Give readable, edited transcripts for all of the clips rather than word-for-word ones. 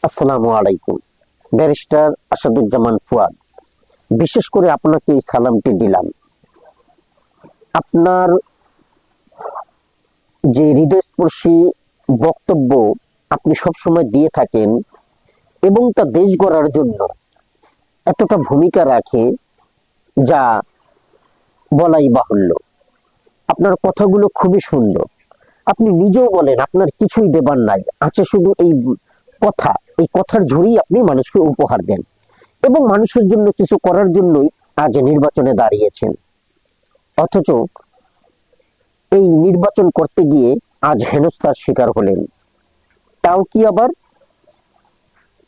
আসসালামু আলাইকুম। ব্যারিস্টার আসাদুজ্জামান ফুয়াদ, বিশেষ করে আপনাকে এই সালামটি দিলাম। আপনার যে হৃদয়স্পর্শী বক্তব্য আপনি সবসময় দিয়ে থাকেন এবং তা দেশ গড়ার জন্য এতটা ভূমিকা রাখে, যা বলাই বাহুল্য। আপনার কথাগুলো খুবই সুন্দর। আপনি নিজেও বলেন আপনার কিছুই দেবার নাই, আছে শুধু এই কথা। এই কথার ঝুড়ি আপনি মানুষকে উপহার দেন এবং মানুষের জন্য কিছু করার জন্যই আজ নির্বাচনে দাঁড়িয়েছেন। অথচ এই নির্বাচন করতে গিয়ে আজ হেনস্থার শিকার হলেন, তাও কি আবার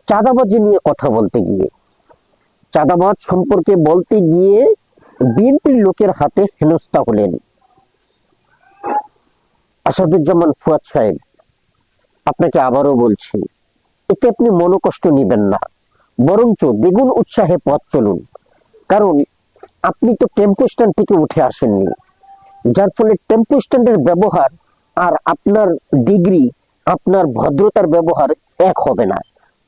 চাঁদাবাজি নিয়ে কথা বলতে গিয়ে। চাঁদাবাজ সম্পর্কে বলতে গিয়ে বিএনপির লোকের হাতে হেনস্থা হলেন। আসাদুজ্জামান ফুয়াদ সাহেব, আপনাকে আবারও বলছি, এতে আপনি মনোকষ্ট নিবেন না, বরঞ্চ দ্বিগুণ উৎসাহে পথ চলুন। কারণ আপনি তো টেম্পো স্ট্যান্ড থেকে উঠে আসেননি, যার ফলে টেম্পো স্ট্যান্ডের ব্যবহার আর আপনার ডিগ্রি, আপনার ভদ্রতার ব্যবহার এক হবে না।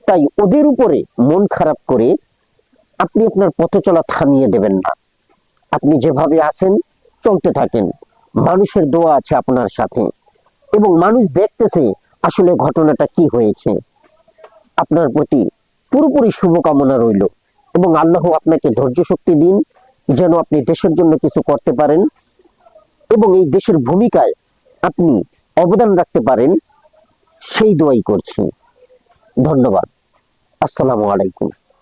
তাই ওদের উপরে মন খারাপ করে আপনি আপনার পথ চলা থামিয়ে দেবেন না। আপনি যেভাবে আছেন চলতে থাকেন, মানুষের দোয়া আছে আপনার সাথে এবং মানুষ দেখতেছে আসলে ঘটনাটা কি হয়েছে। আপনার প্রতি পুরোপুরি শুভকামনা রইল এবং আল্লাহ আপনাকে ধৈর্য শক্তি দিন, যেন আপনি দেশের জন্য কিছু করতে পারেন এবং এই দেশের ভূমিকায় আপনি অবদান রাখতে পারেন, সেই দোয়াই করছি। ধন্যবাদ। আসসালামু আলাইকুম।